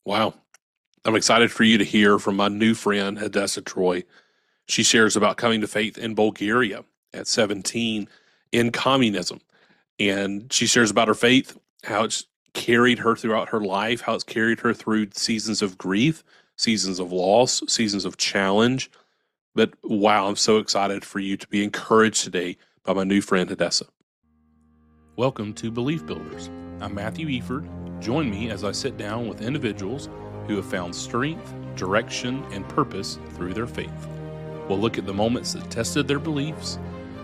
Wow. I'm excited for you to hear from my new friend, Hadassah Treu. She shares about coming to faith in Bulgaria at 17 in communism. And she shares about her faith, how it's carried her throughout her life, how it's carried her through seasons of grief, seasons of loss, seasons of challenge. But wow, I'm so excited for you to be encouraged today by my new friend, Hadassah. Welcome to Belief Builders. I'm Matthew Eford. Join me as I sit down with individuals who have found strength, direction, and purpose through their faith. We'll look at the moments that tested their beliefs,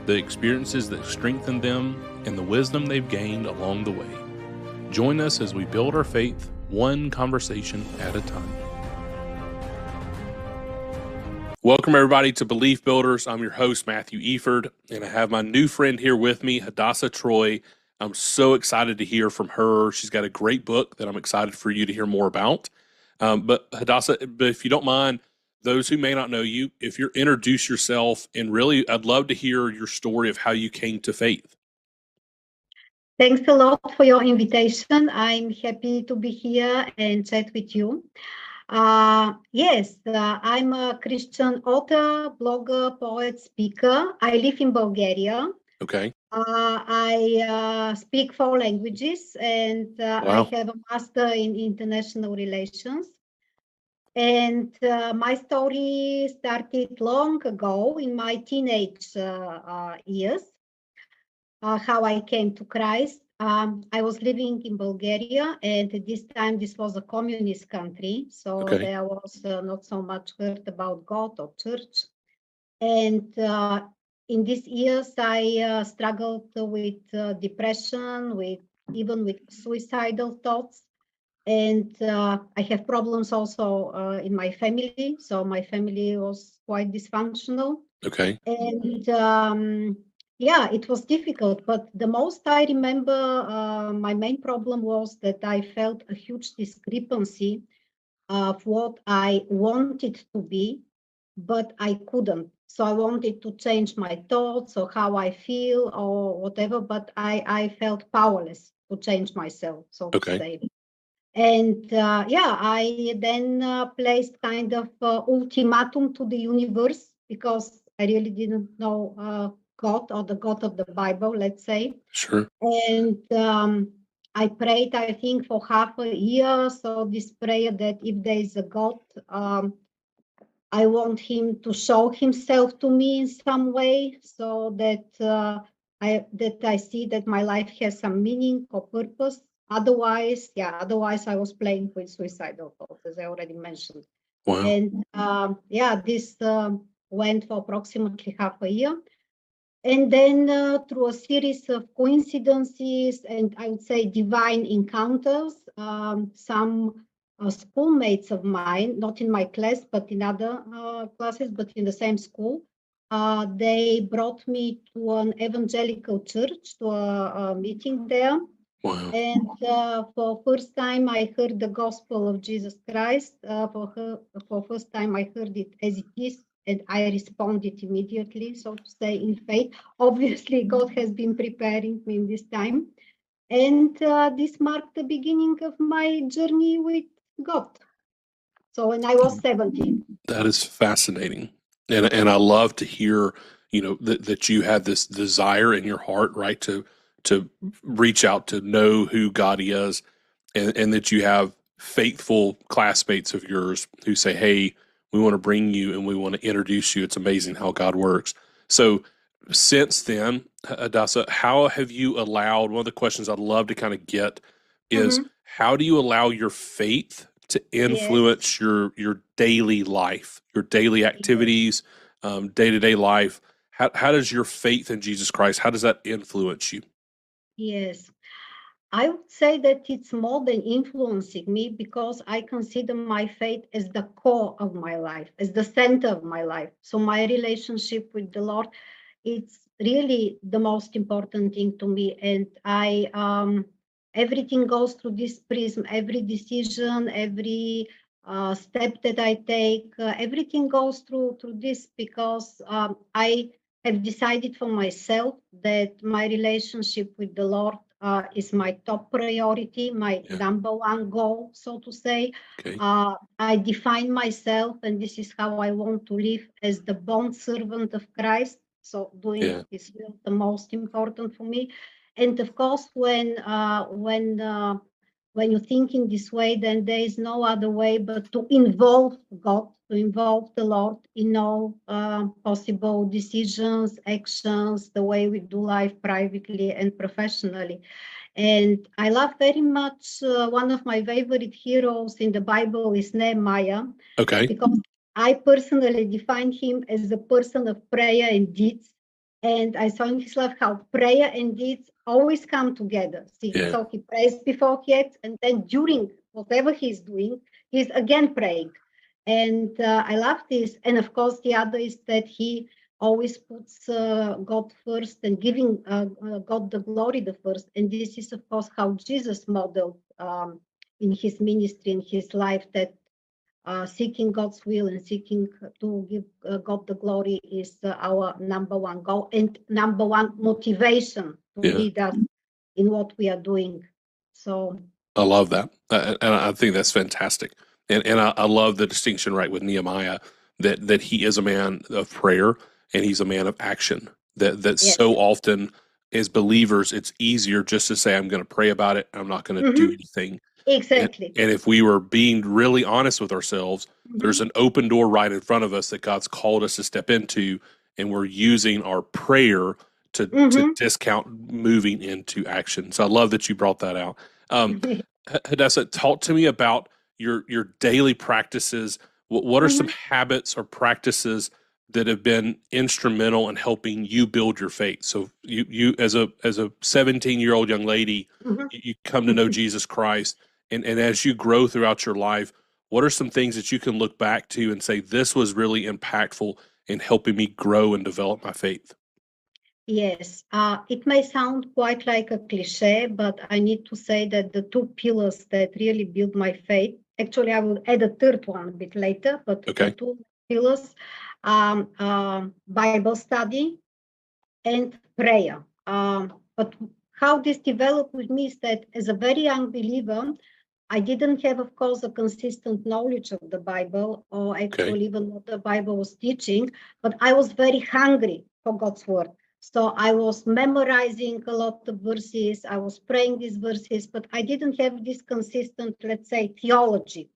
the experiences that strengthened them, and the wisdom they've gained along the way. Join us as we build our faith one conversation at a time. Welcome, everybody, to Belief Builders. I'm your host, Matthew Eford, and I have my new friend here with me, Hadassah Treu. I'm so excited to hear from her. She's got a great book that I'm excited for you to hear more about. But Hadassah, if you don't mind, those who may not know you, if you introduce yourself, and really, I'd love to hear your story of how you came to faith. Thanks a lot for your invitation. I'm happy to be here and chat with you. Yes, I'm a Christian author, blogger, poet, speaker. I live in Bulgaria. Okay. I speak 4 languages, and I have a master in international relations. And my story started long ago in my teenage years, how I came to Christ. I was living in Bulgaria, and at this time, this was a communist country. So there was not so much heard about God or church. And in these years, I struggled with depression, even with suicidal thoughts. And I have problems also in my family. So my family was quite dysfunctional. Okay. And yeah, it was difficult. But the most I remember, my main problem was that I felt a huge discrepancy of what I wanted to be, but I couldn't. So I wanted to change my thoughts or how I feel or whatever, but I felt powerless to change myself, so to say. And yeah, I then placed kind of ultimatum to the universe because I really didn't know God or the God of the Bible, let's say. Sure. And I prayed, I think, for half a year. So this prayer that if there is a God, I want him to show himself to me in some way so that I see that my life has some meaning or purpose. Otherwise I was playing with suicidal thoughts, as I already mentioned. Wow. And yeah, this went for approximately half a year. And then through a series of coincidences and I would say divine encounters, some schoolmates of mine, not in my class, but in other classes, but in the same school, they brought me to an evangelical church, to a meeting there. Wow. And for first time, I heard the gospel of Jesus Christ. For first time, I heard it as it is, and I responded immediately, so to say, in faith. Obviously, God has been preparing me in this time. And this marked the beginning of my journey with God. So when I was 17. That is fascinating. And I love to hear, that you had this desire in your heart, right, to reach out to know who God is, and that you have faithful classmates of yours who say, hey, we want to bring you and we want to introduce you. It's amazing how God works. So since then, Hadassah, how have you allowed, one of the questions I'd love to kind of get is, how do you allow your faith to influence your daily life, your daily activities, day-to-day life? How does your faith in Jesus Christ, how does that influence you? Yes. I would say that it's more than influencing me because I consider my faith as the core of my life, as the center of my life. So my relationship with the Lord, it's really the most important thing to me. And everything goes through this prism, every decision, every step that I take, everything goes through this because I have decided for myself that my relationship with the Lord is my top priority, my number one goal, so to say. Okay. I define myself, and this is how I want to live, as the bond servant of Christ. So doing His will the most important for me. And of course, when you think in this way, then there is no other way but to involve God, to involve the Lord in all possible decisions, actions, the way we do life privately and professionally. And I love very much, one of my favorite heroes in the Bible is Nehemiah. Okay. Because I personally define him as a person of prayer and deeds. And I saw in his life how prayer and deeds always come together. So he prays before he acts, and then during whatever he's doing, he's again praying. And I love this. And of course, the other is that he always puts God first and giving God the glory the first. And this is, of course, how Jesus modeled in his ministry, in his life, that seeking God's will and seeking to give God the glory is our number one goal and number one motivation to lead us in what we are doing. So I love that, and I think that's fantastic. And I love the distinction, right, with Nehemiah, that he is a man of prayer and he's a man of action. That so often as believers, it's easier just to say, I'm going to pray about it, I'm not going to do anything. Exactly. And if we were being really honest with ourselves, there's an open door right in front of us that God's called us to step into, and we're using our prayer to discount moving into action. So I love that you brought that out. Hadassah, talk to me about your daily practices. What are some habits or practices that have been instrumental in helping you build your faith? So you as a 17-year-old young lady, you come to know Jesus Christ, and as you grow throughout your life, what are some things that you can look back to and say, this was really impactful in helping me grow and develop my faith? Yes, it may sound quite like a cliche, but I need to say that the two pillars that really build my faith, actually I will add a third one a bit later, but the two pillars, Bible study and prayer. But how this developed with me is that as a very young believer, I didn't have, of course, a consistent knowledge of the Bible or actually even what the Bible was teaching, but I was very hungry for God's word. So I was memorizing a lot of verses, I was praying these verses, but I didn't have this consistent, let's say, theology.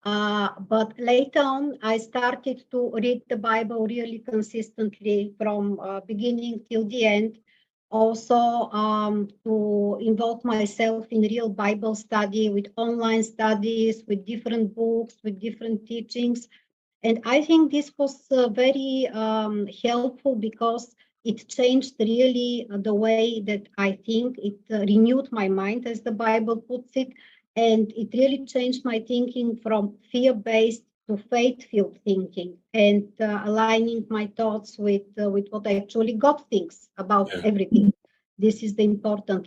But later on, I started to read the Bible really consistently from beginning till the end. Also, to involve myself in real Bible study with online studies, with different books, with different teachings. And I think this was very helpful because it changed really the way that I think. It renewed my mind, as the Bible puts it. And it really changed my thinking from fear-based to faith-filled thinking, and aligning my thoughts with what actually God thinks about everything. This is the important.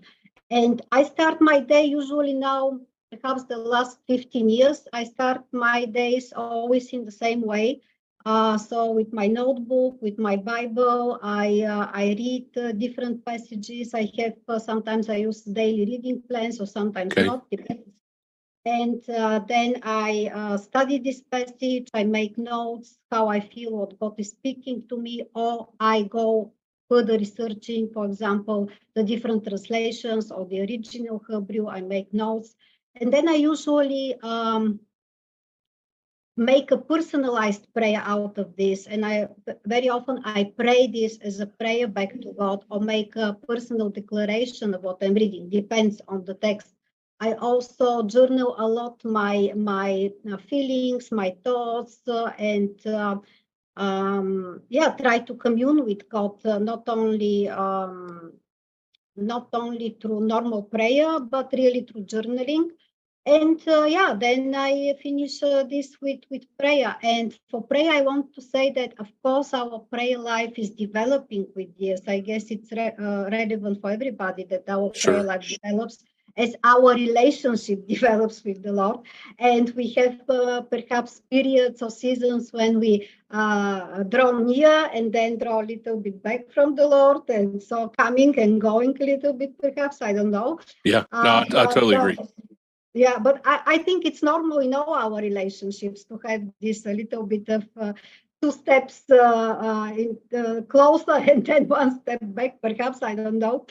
And I start my day usually now, perhaps the last 15 years, I start my days always in the same way. So with my notebook, with my Bible, I read different passages. I have sometimes I use daily reading plans, or sometimes not, depends. And then I study this passage, I make notes, how I feel, what God is speaking to me, or I go further researching, for example, the different translations or the original Hebrew, I make notes. And then I usually make a personalized prayer out of this. And very often I pray this as a prayer back to God, or make a personal declaration of what I'm reading, depends on the text. I also journal a lot my feelings, my thoughts, and try to commune with God, not only through normal prayer, but really through journaling. And then I finish this with prayer. And for prayer, I want to say that, of course, our prayer life is developing with years. I guess it's relevant for everybody that our prayer life develops. as our relationship develops with the Lord. And we have perhaps periods or seasons when we draw near and then draw a little bit back from the Lord. And so coming and going a little bit, perhaps, I don't know. Yeah, no, I totally agree. Yeah, but I think it's normal in all our relationships to have this a little bit of two steps closer and then one step back, perhaps, I don't know.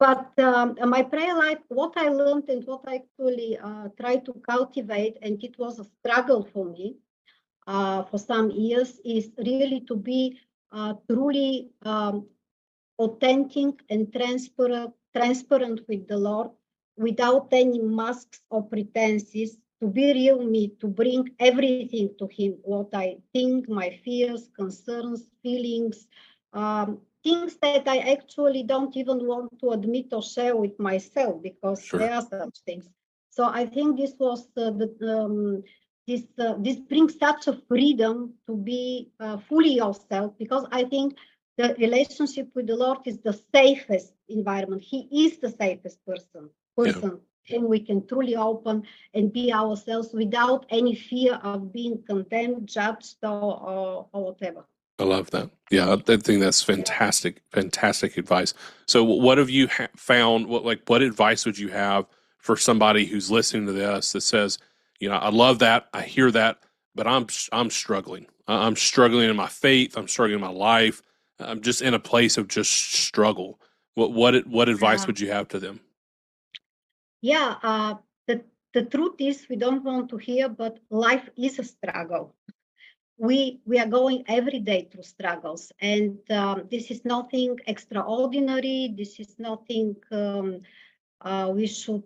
But my prayer life, what I learned and what I actually tried to cultivate, and it was a struggle for me for some years, is really to be truly authentic and transparent with the Lord, without any masks or pretenses, to be real me, to bring everything to Him, what I think, my fears, concerns, feelings, things that I actually don't even want to admit or share with myself, because there are such things. So I think this was this brings such a freedom to be fully yourself, because I think the relationship with the Lord is the safest environment. He is the safest person whom we can truly open and be ourselves without any fear of being condemned, judged, or whatever. I love that. Yeah, I think that's fantastic, fantastic advice. So, what have you found? What advice would you have for somebody who's listening to this that says, I love that, I hear that, but I'm struggling. I'm struggling in my faith. I'm struggling in my life. I'm just in a place of just struggle. What advice would you have to them? Yeah, the truth is, we don't want to hear, but life is a struggle. We are going every day through struggles, and this is nothing extraordinary. This is nothing we should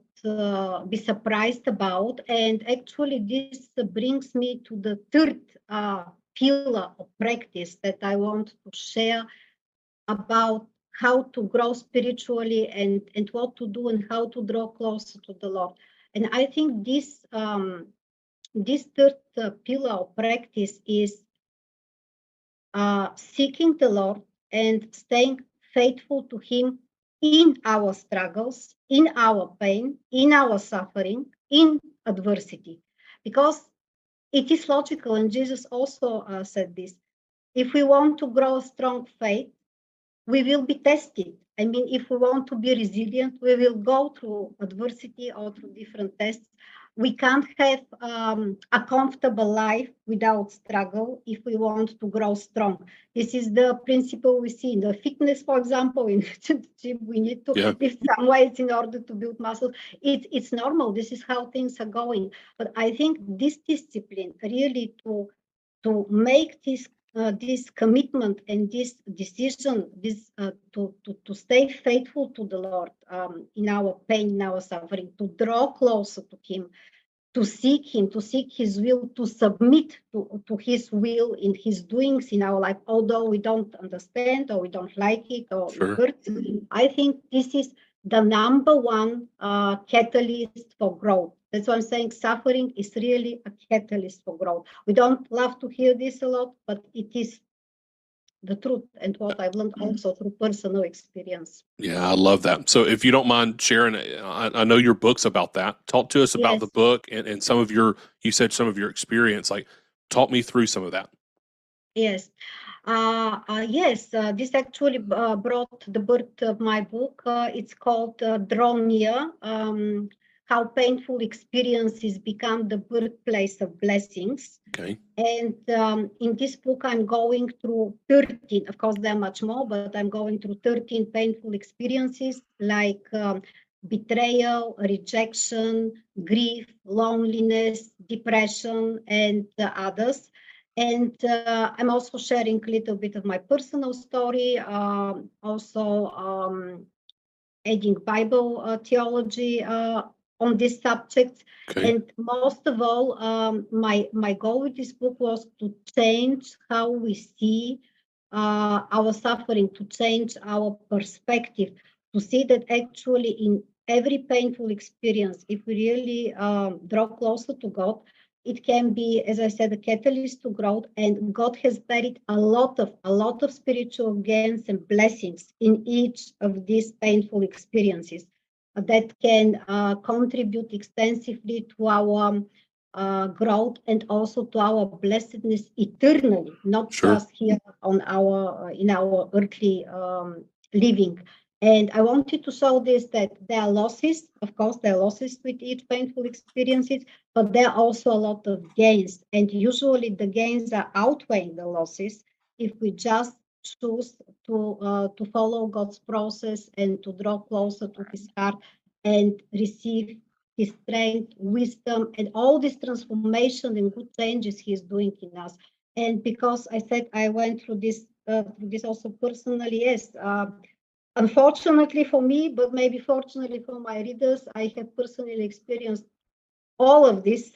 be surprised about. And actually, this brings me to the third pillar of practice that I want to share about how to grow spiritually and what to do and how to draw closer to the Lord. And I think this third pillar of practice is seeking the Lord and staying faithful to Him in our struggles, in our pain, in our suffering, in adversity. Because it is logical, and Jesus also said this, if we want to grow a strong faith, we will be tested. I mean, if we want to be resilient, we will go through adversity or through different tests. We can't have a comfortable life without struggle if we want to grow strong. This is the principle we see in the fitness, for example, in the gym. We need to lift some weights in order to build muscle. It's normal. This is how things are going. But I think this discipline really to make this commitment and this decision, to stay faithful to the Lord in our pain, in our suffering, to draw closer to Him, to seek Him, to seek His will, to submit to His will in His doings in our life, although we don't understand or we don't like it or it hurts. I think this is the number one catalyst for growth. That's why I'm saying suffering is really a catalyst for growth. We don't love to hear this a lot, but it is the truth and what I've learned also through personal experience. Yeah, I love that. So if you don't mind sharing, I know your book's about that. Talk to us about the book and some of you said some of your experience. Like, talk me through some of that. Yes. This actually brought the birth of my book. It's called Draw Near, How Painful Experiences Become the Birthplace of Blessings. Okay. And in this book, I'm going through 13, of course, there are much more, but I'm going through 13 painful experiences like betrayal, rejection, grief, loneliness, depression, and others. And I'm also sharing a little bit of my personal story, also adding Bible theology on this subject. Okay. And most of all, my goal with this book was to change how we see our suffering, to change our perspective, to see that actually in every painful experience, if we really draw closer to God, it can be, as I said, a catalyst to growth, and God has buried a lot of spiritual gains and blessings in each of these painful experiences. that can contribute extensively to our growth and also to our blessedness eternally, not just here on our in our earthly living. And I wanted to show this, that there are losses. Of course, there are losses with each painful experiences, but there are also a lot of gains. And usually the gains are outweighing the losses if we just choose to follow God's process and to draw closer to His heart and receive His strength, wisdom, and all this transformation and good changes He is doing in us. And because I said I went through this also personally, yes. Unfortunately for me, but maybe fortunately for my readers, I have personally experienced all of these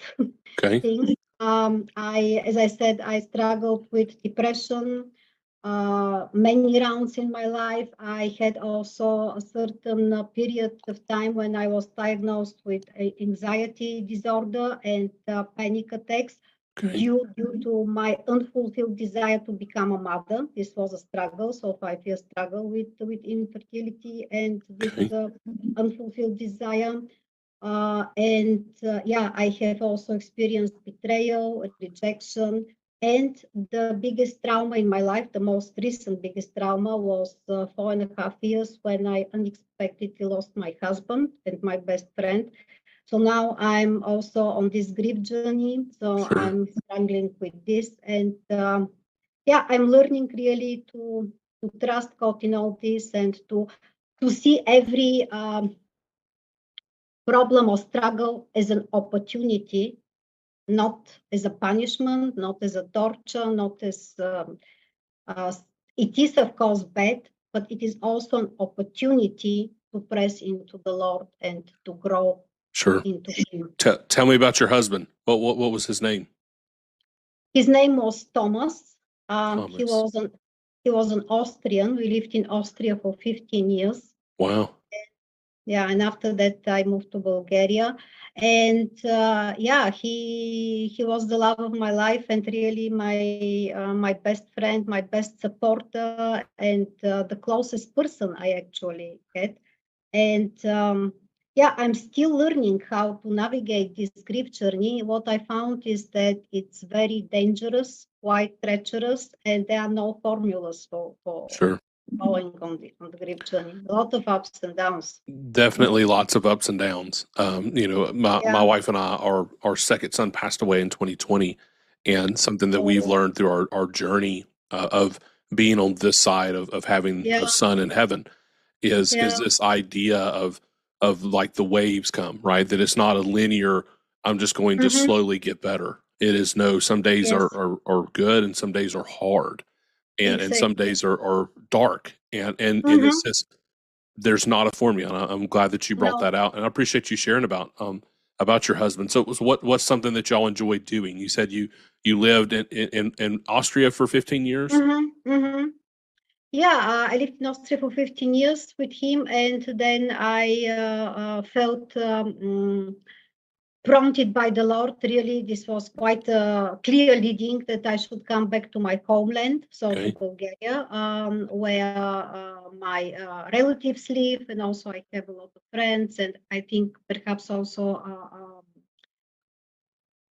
things. As I said, I struggled with depression many rounds in my life. I had also a certain period of time when I was diagnosed with anxiety disorder and panic attacks due to my unfulfilled desire to become a mother. This was a struggle, so 5 years struggle with infertility and this unfulfilled desire. I have also experienced betrayal, rejection, and the biggest trauma in my life, the most recent biggest trauma, was 4.5 years when I unexpectedly lost my husband and my best friend. So now I'm also on this grief journey. So I'm struggling with this, and I'm learning really to trust God in all this and to see every problem or struggle as an opportunity, not as a punishment, not as a torture, not as it is of course bad, but it is also an opportunity to press into the Lord and to grow into Him. Tell me about your husband. What was his name? His name was Thomas. He was an Austrian. We lived in Austria for 15 years. Wow. Yeah, and after that I moved to Bulgaria, and he was the love of my life and really my best friend, my best supporter, and the closest person I actually had. And I'm still learning how to navigate this grief journey. What I found is that it's very dangerous, quite treacherous, and there are no formulas for going on the grief journey. A lot of ups and downs. Definitely lots of ups and downs. My wife and I, our second son passed away in 2020, and something that we've learned through our journey of being on this side of having a son in heaven is this idea of like the waves come, right? That it's not a linear, I'm just going to slowly get better. It is some days are good and some days are hard. And some days are dark, and it's just, there's not a formula. I'm glad that you brought that out, and I appreciate you sharing about your husband. So, what's something that y'all enjoy doing? You said you lived in Austria for 15 years. Yeah, I lived in Austria for 15 years with him, and then I felt prompted by the Lord. Really, this was quite a clear leading that I should come back to my homeland, so to Bulgaria, where my relatives live, and also I have a lot of friends, and I think perhaps also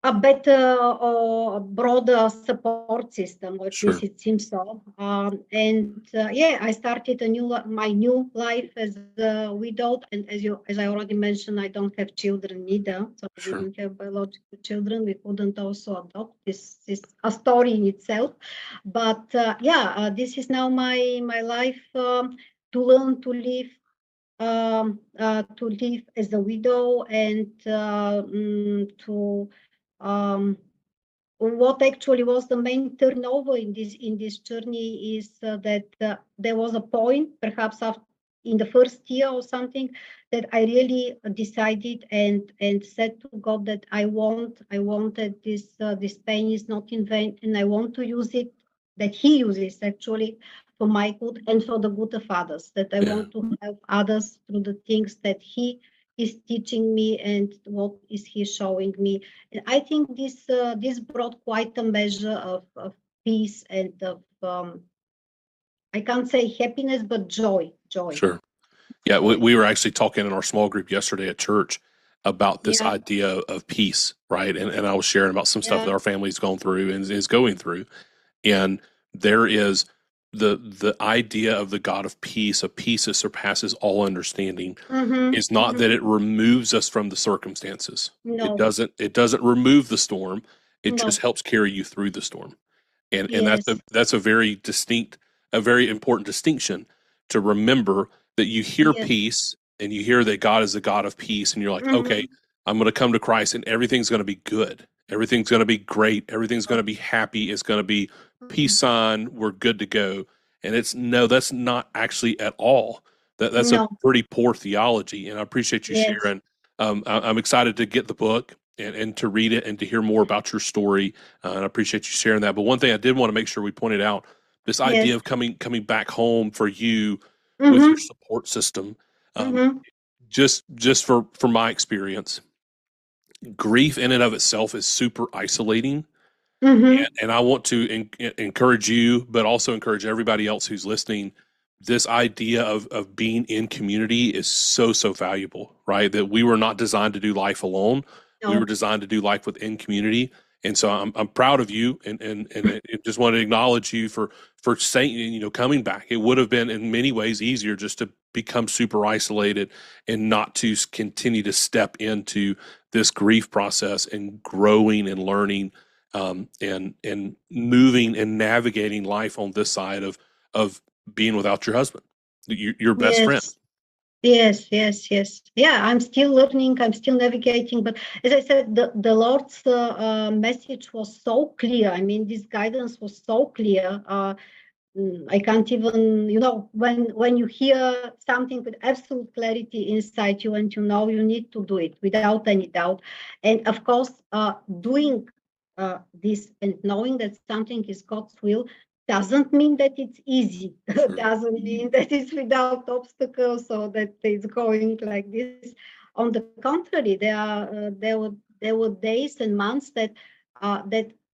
a better or broader support system, or at least it seems so. I started my new life as a widow, and as I already mentioned, I don't have children either, so we didn't have biological children. We couldn't also adopt. This is a story in itself, but this is now my life, to learn to live as a widow, and what actually was the main turnover in this journey is that there was a point, perhaps in the first year or something, that I really decided and said to God that I wanted this pain is not in vain, and I want to use it, that He uses actually for my good and for the good of others, that I want to help others through the things that He is teaching me and what is He showing me. And I think this brought quite a measure of peace and of I can't say happiness, but joy. Sure. Yeah, we were actually talking in our small group yesterday at church about this Yeah, idea of peace, right? And I was sharing about some stuff that yeah, our family's gone through and is going through. And there is the idea of the God of peace, a peace that surpasses all understanding, is not that it removes us from the circumstances. No, It doesn't remove the storm. It just no, helps carry you through the storm. And yes, that's a very distinct, a very important distinction to remember, that you hear yes, peace and you hear that God is the God of peace, and you're like, okay, mm-hmm. I'm going to come to Christ and everything's going to be good. Everything's going to be great. Everything's going to be happy. It's going to be peace sign. We're good to go. And it's no, that's not actually at all. That's a No, pretty poor theology. And I appreciate you yes, sharing. I'm excited to get the book and to read it and to hear more about your story. And I appreciate you sharing that. But one thing I did want to make sure we pointed out, this yes, idea of coming back home for you with your mm-hmm. support system. Um, Mm-hmm. just for my experience, grief in and of itself is super isolating. Mm-hmm. And I want to encourage you, but also encourage everybody else who's listening. This idea of being in community is so valuable, right? That we were not designed to do life alone. We were No, designed to do life within community. And so I'm proud of you, and I just want to acknowledge you for saying, coming back. It would have been in many ways easier just to become super isolated and not to continue to step into this grief process and growing and learning, and moving and navigating life on this side of being without your husband, your best friend. yes, yes, yes, yes. Yeah, I'm still learning, I'm still navigating, but as I said, the Lord's message was so clear. I mean, this guidance was so clear. I can't even, when you hear something with absolute clarity inside you and you know you need to do it without any doubt. And of course, doing this and knowing that something is God's will doesn't mean that it's easy. Sure. Doesn't mean that it's without obstacles or that it's going like this. On the contrary, there were days and months that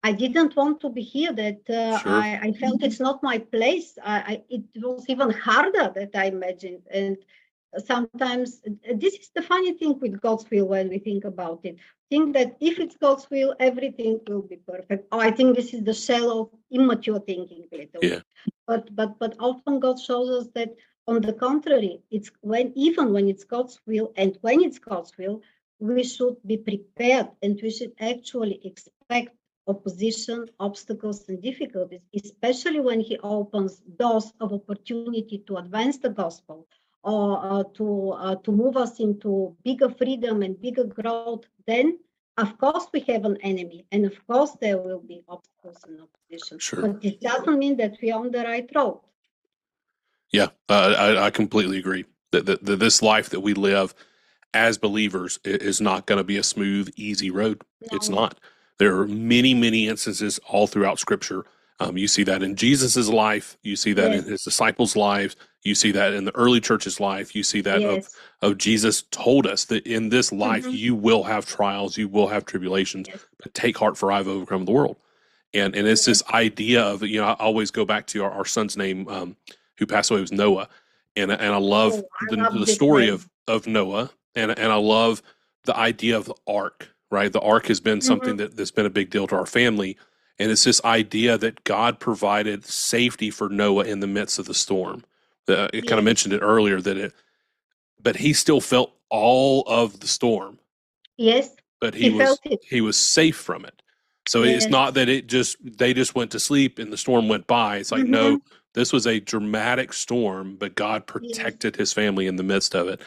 I didn't want to be here, that Sure. I felt it's not my place. It was even harder than I imagined. And sometimes this is the funny thing with God's will when we think about it. Think that if it's God's will, everything will be perfect. Oh, I think this is the shell of immature thinking a little Yeah. bit. But often God shows us that on the contrary, it's even when it's God's will, and when it's God's will, we should be prepared and we should actually expect opposition, obstacles, and difficulties, especially when he opens doors of opportunity to advance the gospel or to move us into bigger freedom and bigger growth. Then, of course, we have an enemy, and of course, there will be obstacles and opposition. Sure. But this doesn't mean that we're on the right road. Yeah, I completely agree that this life that we live as believers is not going to be a smooth, easy road. It's No. not. There are many instances all throughout Scripture. You see that in Jesus's life. You see that in his disciples' lives. You see that in the early church's life. You see that of Jesus told us that in this life you will have trials, you will have tribulations, but take heart, for I've overcome the world. And it's this idea of, I always go back to our son's name, who passed away, was Noah, and I love the story of Noah, and I love the idea of the ark. Right, the ark has been something that's been a big deal to our family, and it's this idea that God provided safety for Noah in the midst of the storm. It kind of mentioned it earlier but he still felt all of the storm. Yes, but he felt it. he was safe from it. So it's not that they just went to sleep and the storm went by. It's like, no, this was a dramatic storm, but God protected his family in the midst of it.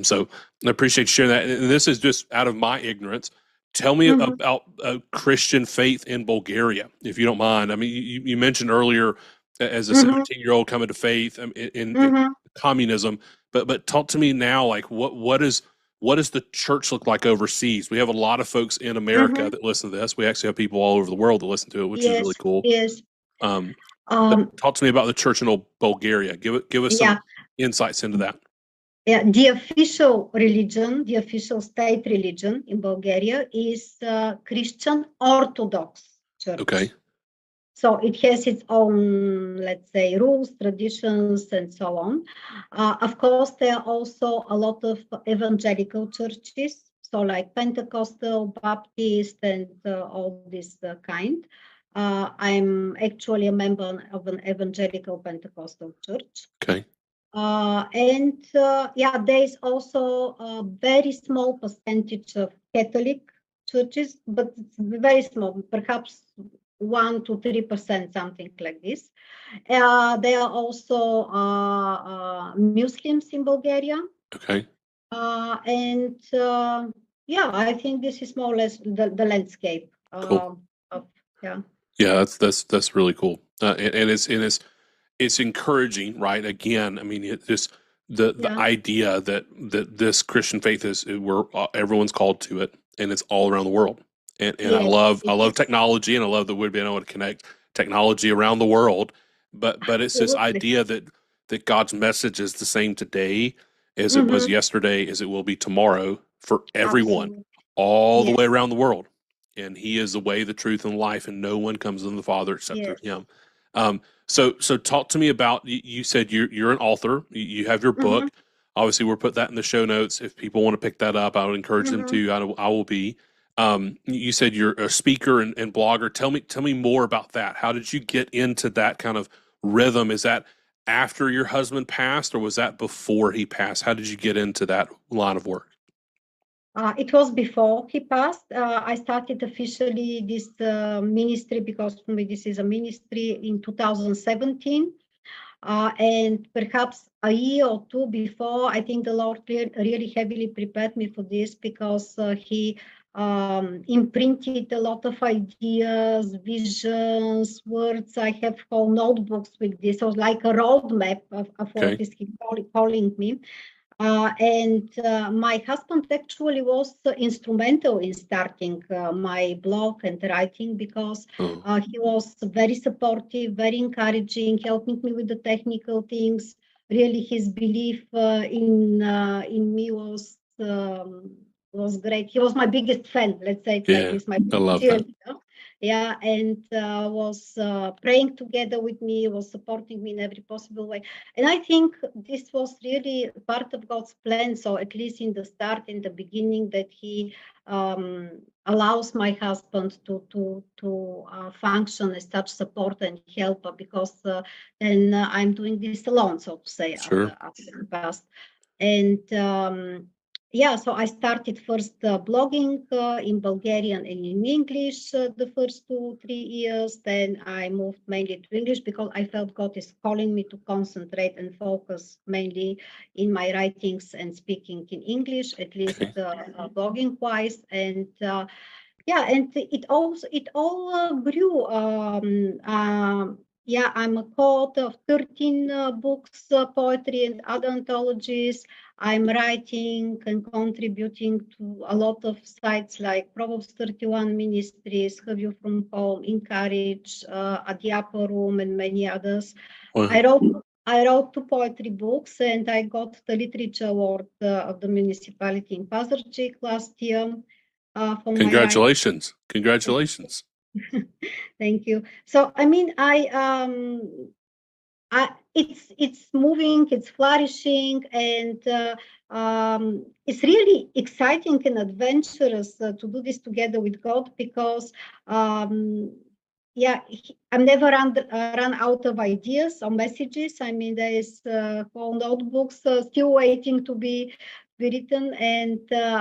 So I appreciate you sharing that. And this is just out of my ignorance. Tell me about Christian faith in Bulgaria, if you don't mind. I mean, you mentioned earlier as a 17-year-old coming to faith in communism, but talk to me now, like what does the church look like overseas? We have a lot of folks in America that listen to this. We actually have people all over the world that listen to it, which is really cool. Yes. But talk to me about the church in Bulgaria. Give us some insights into that. Yeah, the official religion, the official state religion in Bulgaria is Christian Orthodox Church. Okay. So it has its own, let's say, rules, traditions, and so on. Of course, there are also a lot of evangelical churches, so like Pentecostal, Baptist, and all this kind. I'm actually a member of an evangelical Pentecostal church. Okay. Yeah, there is also a very small percentage of Catholic churches, but it's very small, perhaps 1 to 3%, something like this. There are also Muslims in Bulgaria. Okay. Yeah, I think this is more or less the landscape. Cool. Yeah. Yeah, that's really cool. And it's encouraging, right? Again, I mean, the idea that this Christian faith is where everyone's called to it, and it's all around the world. And Yes, I love technology, and I love that we've been able to connect technology around the world. But it's this idea that God's message is the same today as it was yesterday, as it will be tomorrow for everyone, absolutely. all the way around the world. And He is the way, the truth, and life, and no one comes to the Father except through Him. So talk to me about, you said you're an author, you have your book. Obviously, we'll put that in the show notes. If people want to pick that up, I would encourage them to. I will be. You said you're a speaker and blogger. Tell me more about that. How did you get into that kind of rhythm? Is that after your husband passed, or was that before he passed? How did you get into that line of work? It was before he passed. I started officially this ministry, because for me this is a ministry, in 2017. And perhaps a year or two before, I think the Lord really heavily prepared me for this, because He imprinted a lot of ideas, visions, words. I have whole notebooks with this. So like a roadmap of what is He calling me. My husband actually was instrumental in starting my blog and writing, because he was very supportive, very encouraging, helping me with the technical things. Really, his belief in me was great. He was my biggest fan, let's say it like this. I love that. Yeah, and was praying together with me, was supporting me in every possible way. And I think this was really part of God's plan. So at least in the start, in the beginning, that He allows my husband to function as such support and helper, because then I'm doing this alone, so to say, Sure. after the past. And yeah, so I started first blogging in Bulgarian and in English the first 2-3 years. Then I moved mainly to English, because I felt God is calling me to concentrate and focus mainly in my writings and speaking in English, at least blogging wise. And yeah, and it all grew. Yeah, I'm a co-author of 13 books, poetry and other anthologies. I'm writing and contributing to a lot of sites like Proverbs 31 Ministries, Have You From Home, Encourage, At the Upper Room, and many others. Wow. I wrote 2 poetry books, and I got the Literature Award of the municipality in Pazarcik last year. Congratulations. Congratulations. Thank you. So, I mean, it's moving, it's flourishing, and it's really exciting and adventurous to do this together with God, because yeah, I'm never run out of ideas or messages. I mean, there is whole notebooks still waiting to be written, and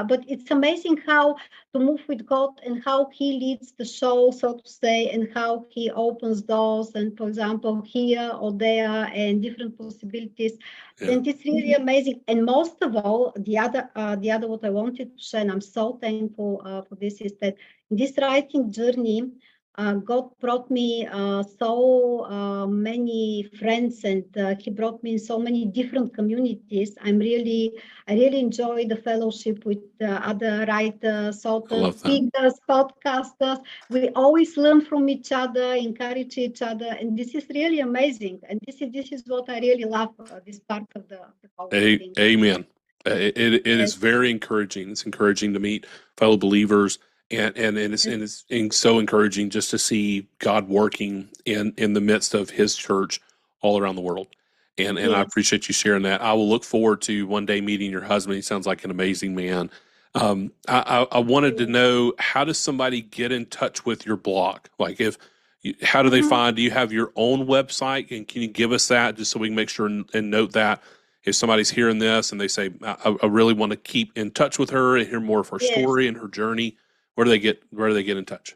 but it's amazing how to move with God, and how He leads the show, so to say, and how He opens doors, and for example, here or there, and different possibilities. And it's really amazing. And most of all, the other what I wanted to share, and I'm so thankful for this, is that in this writing journey, God brought me so many friends, and He brought me in so many different communities. I really enjoy the fellowship with other writers, authors, speakers, podcasters. We always learn from each other, encourage each other, and this is really amazing. And this is what I really love. This part of the whole thing. Amen. It is very encouraging. It's encouraging to meet fellow believers And it's so encouraging just to see God working in the midst of His church all around the world. And I appreciate you sharing that. I will look forward to one day meeting your husband. He sounds like an amazing man. I wanted to know, how does somebody get in touch with your blog? Like, how do they find? Do you have your own website? And can you give us that just so we can make sure and note that if somebody's hearing this and they say, I really want to keep in touch with her and hear more of her story and her journey, where do they get in touch?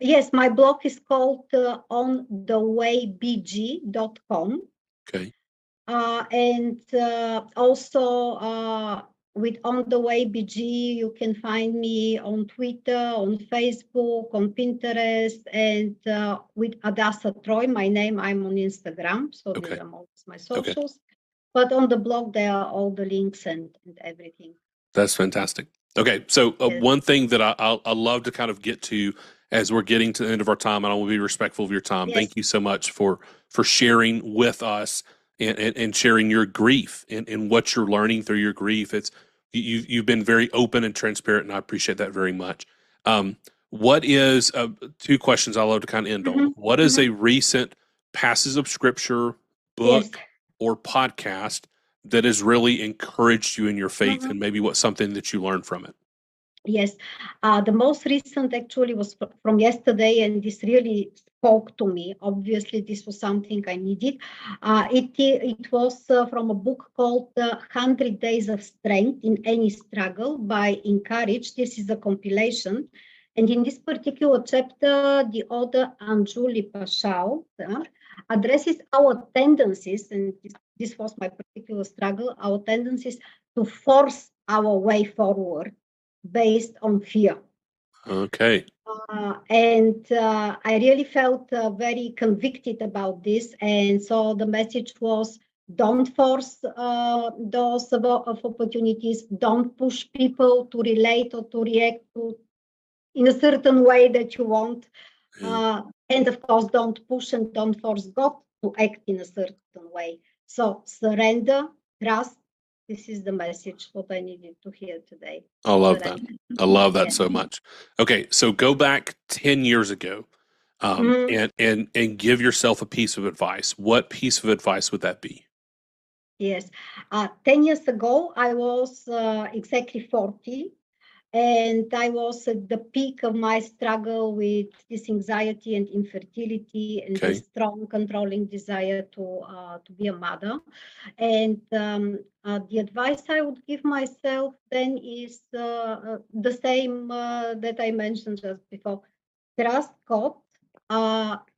Yes, my blog is called onthewaybg.com. Okay. And also with On the Way BG, you can find me on Twitter, on Facebook, on Pinterest, and with Hadassah Treu, my name, I'm on Instagram. So these are most my socials. Okay. But on the blog, there are all the links and everything. That's fantastic. Okay, so one thing that I love to kind of get to as we're getting to the end of our time, and I want to be respectful of your time. Yes. Thank you so much for sharing with us and sharing your grief and what you're learning through your grief. You've been very open and transparent, and I appreciate that very much. What is two questions I love to kind of end on? What is a recent passage of scripture, book, or podcast that has really encouraged you in your faith, and maybe what's something that you learned from it? Yes, the most recent actually was from yesterday, and this really spoke to me. Obviously, this was something I needed. It was from a book called 100 Days of Strength in Any Struggle by Encourage. This is a compilation. And in this particular chapter, the author Anjuli Pashao addresses our tendencies, and this was my particular struggle, our tendencies to force our way forward based on fear. Okay. And I really felt very convicted about this. And so the message was, don't force those of opportunities. Don't push people to relate or to react to in a certain way that you want. And of course, don't push and don't force God to act in a certain way. So surrender, trust. This is the message what I needed to hear today. I love that. I love that so much. Okay, so go back 10 years ago and give yourself a piece of advice. What piece of advice would that be? Yes. 10 years ago, I was exactly 40. And I was at the peak of my struggle with this anxiety and infertility and this strong controlling desire to be a mother. And the advice I would give myself then is the same that I mentioned just before. Trust God.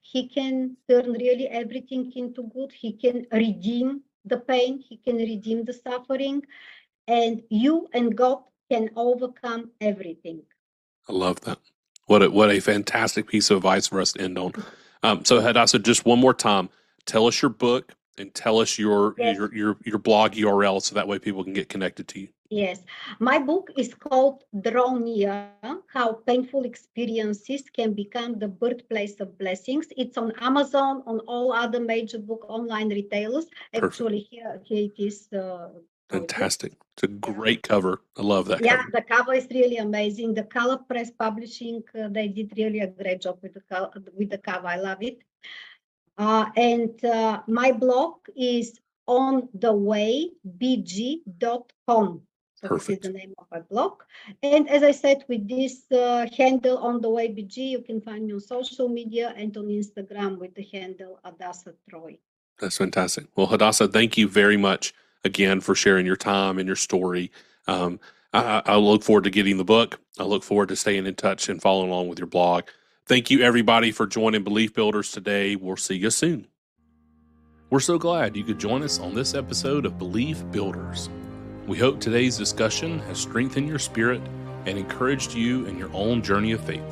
He can turn really everything into good. He can redeem the pain. He can redeem the suffering. And you and God can overcome everything. I love that. What a fantastic piece of advice for us to end on. So Hadassah, just one more time, tell us your book and tell us your blog URL so that way people can get connected to you. Yes, my book is called Draw Near: How Painful Experiences Can Become the Birthplace of Blessings. It's on Amazon, on all other major book online retailers. Perfect. Actually, here it is. Fantastic. It's a great cover. I love that cover. Yeah, the cover is really amazing. The Color Press Publishing, they did really a great job with the cover. I love it. And my blog is onthewaybg.com. So Perfect. This is the name of my blog. And as I said, with this handle On The Way BG, you can find me on social media and on Instagram with the handle Hadassah Treu. That's fantastic. Well, Hadassah, thank you very much again for sharing your time and your story. I look forward to getting the book. I look forward to staying in touch and following along with your blog. Thank you, everybody, for joining Belief Builders today. We'll see you soon. We're so glad you could join us on this episode of Belief Builders. We hope today's discussion has strengthened your spirit and encouraged you in your own journey of faith.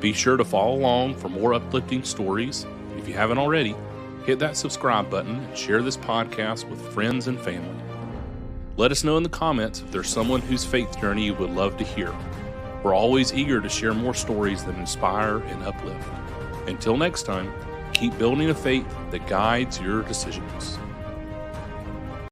Be sure to follow along for more uplifting stories. If you haven't already, hit that subscribe button and share this podcast with friends and family. Let us know in the comments if there's someone whose faith journey you would love to hear. We're always eager to share more stories that inspire and uplift. Until next time, keep building a faith that guides your decisions.